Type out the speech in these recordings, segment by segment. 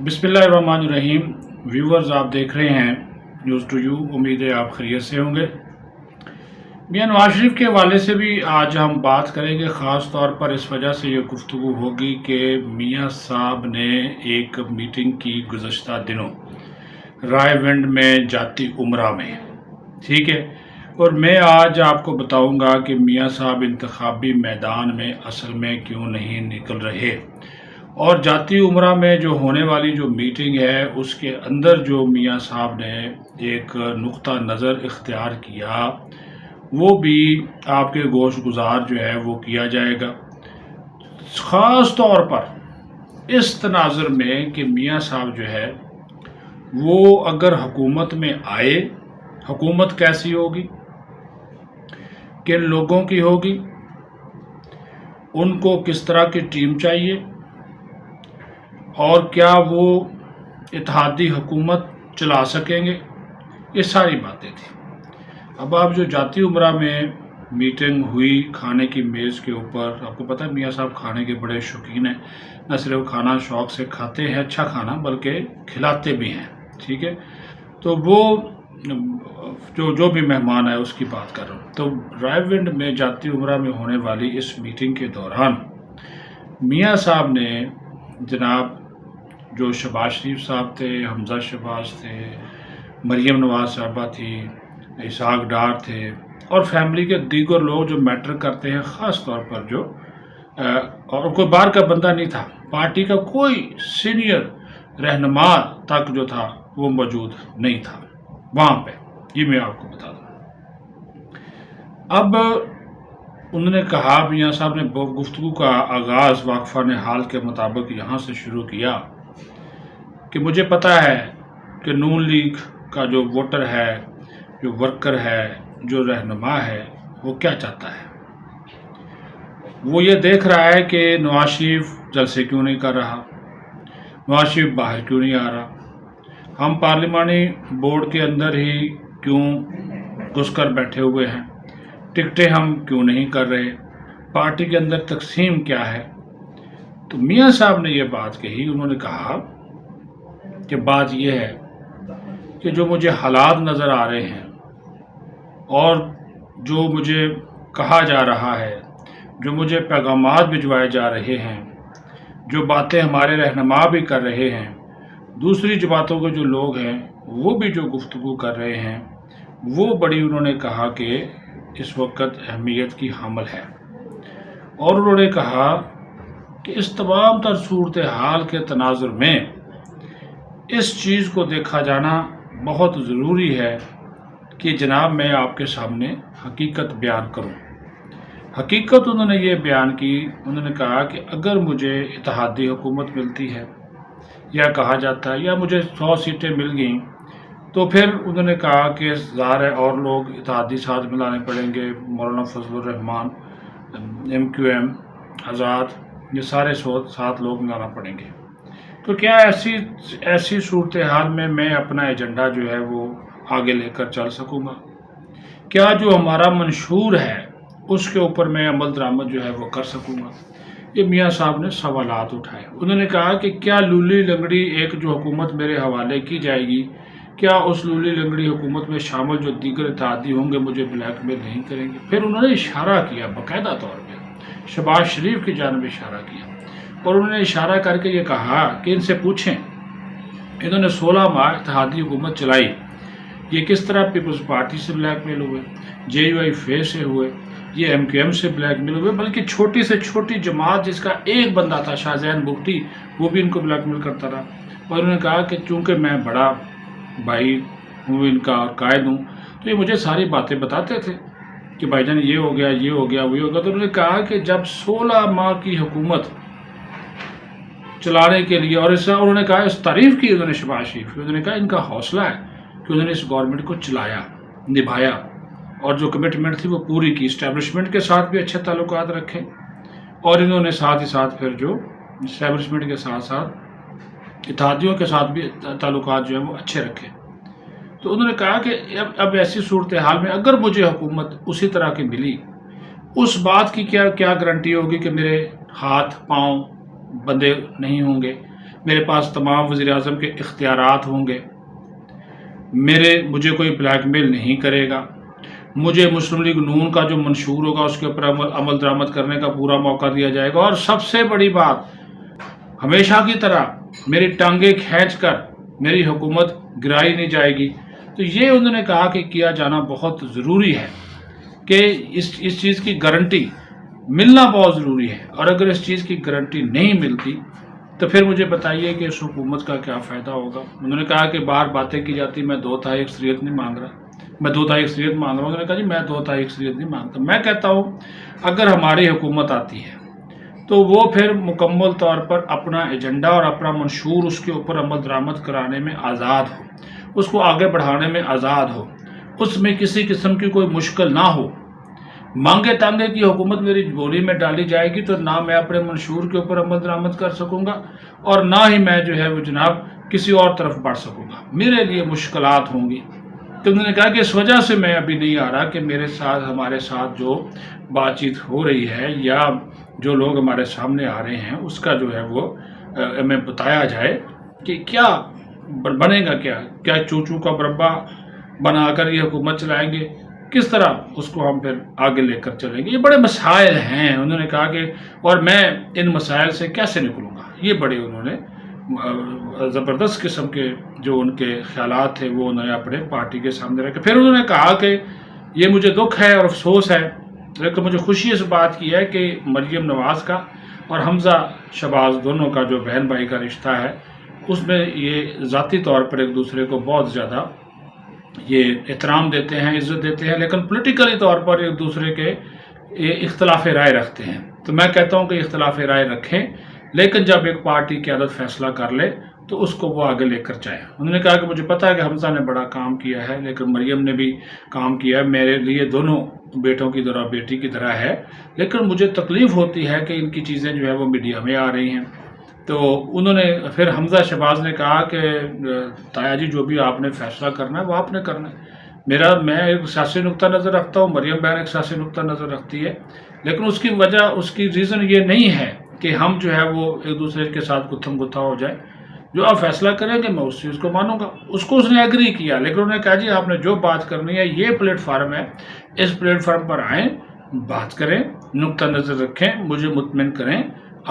बिस्मिल्लाहिर्रहमानिर्रहीम। व्यूवर्स, आप देख रहे हैं न्यूज़ टू यू। उम्मीद है आप खैरियत से होंगे। मियां नवाज शरीफ के हवाले से भी आज हम बात करेंगे। ख़ास तौर पर इस वजह से ये गुफ्तगू होगी कि मियां साहब ने एक मीटिंग की गुज़श्ता दिनों रायविंड में जाती उम्रा में, ठीक है। और मैं आज आपको बताऊंगा कि मियां साहब इंतखाबी मैदान में असल में क्यों नहीं निकल रहे, और जाती उम्रा में जो होने वाली जो मीटिंग है उसके अंदर जो मियां साहब ने एक नुक्ता नज़र इख्तियार किया वो भी आपके गोश गुजार जो है वो किया जाएगा। ख़ास तौर पर इस तनाज़ुर में कि मियां साहब जो है वो अगर हुकूमत में आए, हुकूमत कैसी होगी, किन लोगों की होगी, उनको किस तरह की टीम चाहिए, और क्या वो इत्तेहादी हुकूमत चला सकेंगे, ये सारी बातें थी। अब आप जो जाती उम्रा में मीटिंग हुई खाने की मेज़ के ऊपर, आपको पता है मियां साहब खाने के बड़े शौकीन हैं। न सिर्फ खाना शौक़ से खाते हैं, अच्छा खाना, बल्कि खिलाते भी हैं, ठीक है। तो वो जो भी मेहमान है उसकी बात कर रहा हूँ। तो रायविंड में जाती उम्रा में होने वाली इस मीटिंग के दौरान मियां साहब ने जनाब जो शहबाज शरीफ साहब थे, हमजा शहबाज थे, मरियम नवाज साहबा थी, इसाक डार थे, और फैमिली के दीगर लोग जो मैटर करते हैं, ख़ास तौर पर जो और कोई बाहर का बंदा नहीं था, पार्टी का कोई सीनियर रहनुमा तक जो था वो मौजूद नहीं था वहाँ पे, ये मैं आपको बता दूँ। अब उन्होंने कहा, मियां साहब ने गुफ्तगू का आगाज़ वाक़फ़ा ने हाल के मुताबिक यहाँ से शुरू किया कि मुझे पता है कि नून लीग का जो वोटर है, जो वर्कर है, जो रहनुमा है, वो क्या चाहता है। वो ये देख रहा है कि नवाज शरीफ जलसे क्यों नहीं कर रहा, नवाज शरीफ बाहर क्यों नहीं आ रहा, हम पार्लिमानी बोर्ड के अंदर ही क्यों घुसकर बैठे हुए हैं, टिकटें हम क्यों नहीं कर रहे, पार्टी के अंदर तकसीम क्या है। तो मियां साहब ने ये बात कही। उन्होंने कहा कि बात यह है कि जो मुझे हालात नज़र आ रहे हैं और जो मुझे कहा जा रहा है, जो मुझे पैगामात भिजवाए जा रहे हैं, जो बातें हमारे रहनुमा भी कर रहे हैं, दूसरी जमातों के जो लोग हैं वो भी जो गुफ्तगू कर रहे हैं, वो बड़ी, उन्होंने कहा कि इस वक्त अहमियत की हामिल है। और उन्होंने कहा कि इस तमाम तर सूरत हाल के तनाजुर में इस चीज़ को देखा जाना बहुत ज़रूरी है कि जनाब मैं आपके सामने हकीकत बयान करूं। हकीकत उन्होंने ये बयान की। उन्होंने कहा कि अगर मुझे इत्तेहादी हुकूमत मिलती है, या कहा जाता है या मुझे 100 सीटें मिल गईं, तो फिर उन्होंने कहा कि ज़ाहिर है और लोग इत्तेहादी साथ मिलाने पड़ेंगे, मौलाना फजलुर रहमान, MQM, आज़ाद, ये सारे साथ लोग मिलाना पड़ेंगे। तो क्या ऐसी सूरत हाल में मैं अपना एजेंडा जो है वो आगे लेकर चल सकूँगा? क्या जो हमारा मंशूर है उसके ऊपर मैं अमल दरामद जो है वो कर सकूँगा? ये मियां साहब ने सवालात उठाए। उन्होंने कहा कि क्या लूली लंगड़ी एक जो हुकूमत मेरे हवाले की जाएगी, क्या उस लूली लंगड़ी हुकूमत में शामिल जो दीगर इत्तेहादी होंगे मुझे ब्लैकमेल नहीं करेंगे? फिर उन्होंने इशारा किया, बाकायदा तौर पर शहबाज शरीफ की जानिब इशारा किया, और उन्होंने इशारा करके ये कहा कि इनसे पूछें, इन्होंने 16 माह इत्तेहादी हुकूमत चलाई, ये किस तरह पीपल्स पार्टी से ब्लैकमेल हुए, JUIF से हुए, ये MQM से ब्लैकमेल हुए, बल्कि छोटी से छोटी जमात जिसका एक बंदा था शाहजैन बुगटी, वो भी इनको ब्लैकमेल करता रहा। और उन्होंने कहा कि चूँकि मैं बड़ा भाई हूँ इनका और कायद हूँ, तो ये मुझे सारी बातें बताते थे कि भाईजान ये हो गया, ये हो गया, वो हो गया। तो उन्होंने कहा कि जब 16 माह की हुकूमत चलाने के लिए, और इसका उन्होंने कहा, इस तारीफ़ की उन्होंने शहबाज शरीफ की, उन्होंने कहा इनका हौसला है कि उन्होंने इस गवर्नमेंट को चलाया, निभाया, और जो कमिटमेंट थी वो पूरी की। इस्टेब्लिशमेंट के साथ भी अच्छे ताल्लुकात रखे, और इन्होंने साथ ही साथ फिर जो इस्टेब्लिशमेंट के साथ साथ इत्तेहादियों के साथ भी ताल्लुकात जो है वो अच्छे रखे। तो उन्होंने कहा कि अब ऐसी सूरत हाल में अगर मुझे हुकूमत उसी तरह की मिली, उस बात की क्या गारंटी होगी कि मेरे हाथ पाँव बंदे नहीं होंगे, میرے پاس تمام وزیر اعظم کے اختیارات ہوں گے، مجھے کوئی بلیک میل نہیں کرے گا، مجھے مسلم لیگ نون کا جو منشور ہوگا اس کے اوپر عمل درآمد کرنے کا پورا موقع دیا جائے گا، اور سب سے بڑی بات، ہمیشہ کی طرح میری ٹانگیں کھینچ کر میری حکومت گرائی نہیں جائے گی۔ تو یہ انہوں نے کہا کہ کیا جانا بہت ضروری ہے، کہ اس چیز کی گارنٹی ملنا بہت ضروری ہے، اور اگر اس چیز کی گارنٹی نہیں ملتی تو پھر مجھے بتائیے کہ اس حکومت کا کیا فائدہ ہوگا۔ انہوں نے کہا کہ باہر باتیں کی جاتی، میں 2/3 اکثریت نہیں مانگ رہا، میں 2/3 اکثریت مانگ رہا ہوں۔ انہوں نے کہا جی میں 2/3 اکثریت نہیں مانگتا۔ میں کہتا ہوں اگر ہماری حکومت آتی ہے تو وہ پھر مکمل طور پر اپنا ایجنڈا اور اپنا منشور اس کے اوپر عمل درآمد کرانے میں آزاد ہو، اس کو آگے بڑھانے میں آزاد ہو، اس میں کسی قسم کی کوئی مشکل نہ ہو۔ مانگے تانگے کی حکومت میری جھولی میں ڈالی جائے گی تو نہ میں اپنے منشور کے اوپر عمل درآمد کر سکوں گا، اور نہ ہی میں جو ہے وہ جناب کسی اور طرف بڑھ سکوں گا، میرے لیے مشکلات ہوں گی۔ تو انہوں نے کہا کہ اس وجہ سے میں ابھی نہیں آ رہا کہ ہمارے ساتھ جو بات چیت ہو رہی ہے یا جو لوگ ہمارے سامنے آ رہے ہیں اس کا جو ہے وہ ہمیں بتایا جائے کہ کیا بنے گا، کیا چوچو کا مربع بنا کر یہ حکومت چلائیں گے، کس طرح اس کو ہم پھر آگے لے کر چلیں گے۔ یہ بڑے مسائل ہیں، انہوں نے کہا کہ اور میں ان مسائل سے کیسے نکلوں گا۔ یہ بڑے انہوں نے زبردست قسم کے جو ان کے خیالات تھے وہ انہوں نے اپنے پارٹی کے سامنے رکھے۔ پھر انہوں نے کہا کہ یہ مجھے دکھ ہے اور افسوس ہے، لیکن مجھے خوشی اس بات کی ہے کہ مریم نواز کا اور حمزہ شہباز دونوں کا جو بہن بھائی کا رشتہ ہے اس میں یہ ذاتی طور پر ایک دوسرے کو بہت زیادہ یہ احترام دیتے ہیں، عزت دیتے ہیں، لیکن پولیٹیکلی طور پر ایک دوسرے کے اختلاف رائے رکھتے ہیں۔ تو میں کہتا ہوں کہ اختلاف رائے رکھیں، لیکن جب ایک پارٹی قیادت فیصلہ کر لے تو اس کو وہ آگے لے کر جائے۔ انہوں نے کہا کہ مجھے پتا ہے کہ حمزہ نے بڑا کام کیا ہے، لیکن مریم نے بھی کام کیا ہے، میرے لیے دونوں بیٹوں کی طرح بیٹی کی طرح ہے، لیکن مجھے تکلیف ہوتی ہے کہ ان کی چیزیں جو ہے وہ میڈیا میں آ رہی ہیں۔ تو انہوں نے پھر حمزہ شہباز نے کہا کہ تایا جی جو بھی آپ نے فیصلہ کرنا ہے وہ آپ نے کرنا ہے، میں ایک سیاسی نقطہ نظر رکھتا ہوں، مریم بہن ایک سیاسی نقطہ نظر رکھتی ہے، لیکن اس کی وجہ اس کی ریزن یہ نہیں ہے کہ ہم جو ہے وہ ایک دوسرے کے ساتھ گتھم گتھا ہو جائے۔ جو آپ فیصلہ کریں گے میں اس چیز کو مانوں گا۔ اس کو اس نے ایگری کیا، لیکن انہوں نے کہا جی آپ نے جو بات کرنی ہے یہ پلیٹ فارم ہے، اس پلیٹ فارم پر آئیں، بات کریں، نقطہ نظر رکھیں، مجھے مطمئن کریں۔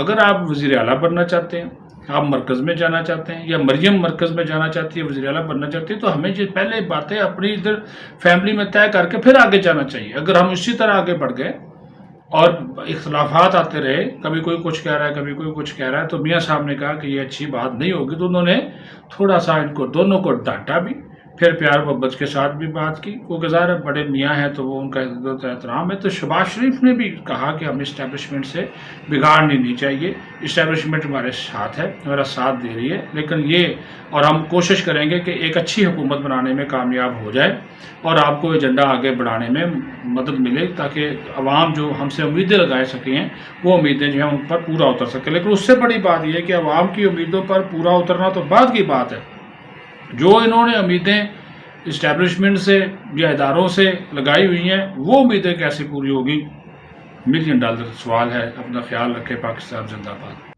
اگر آپ وزیر اعلیٰ بننا چاہتے ہیں، آپ مرکز میں جانا چاہتے ہیں، یا مریم مرکز میں جانا چاہتی ہے، وزیر اعلیٰ بننا چاہتی ہے، تو ہمیں یہ پہلے باتیں اپنی ادھر فیملی میں طے کر کے پھر آگے جانا چاہیے۔ اگر ہم اسی طرح آگے بڑھ گئے اور اختلافات آتے رہے، کبھی کوئی کچھ کہہ رہا ہے کبھی کوئی کچھ کہہ رہا ہے، تو میاں صاحب نے کہا کہ یہ اچھی بات نہیں ہوگی۔ تو انہوں نے تھوڑا سا ان کو دونوں کو ڈانٹا بھی، پھر پیار محبت کے ساتھ بھی بات کی، کیونکہ ظاہر ہے بڑے میاں ہیں تو وہ ان کا عزت احترام ہے۔ تو شہباز شریف نے بھی کہا کہ ہمیں اسٹیبلشمنٹ سے بگاڑنی نہیں چاہیے، اسٹیبلشمنٹ ہمارے ساتھ ہے، ہمارا ساتھ دے رہی ہے، لیکن اور ہم کوشش کریں گے کہ ایک اچھی حکومت بنانے میں کامیاب ہو جائے اور آپ کو ایجنڈا آگے بڑھانے میں مدد ملے، تاکہ عوام جو ہم سے امیدیں لگائے سکیں وہ امیدیں جو ہیں ان پر پورا اتر سکے۔ لیکن اس سے بڑی بات یہ ہے کہ عوام کی امیدوں پر پورا اترنا تو بعد کی بات ہے، جو انہوں نے امیدیں اسٹیبلشمنٹ سے یا اداروں سے لگائی ہوئی ہیں وہ امیدیں کیسے پوری ہوگی، $1 ملین سوال ہے۔ اپنا خیال رکھے، پاکستان زندہ باد۔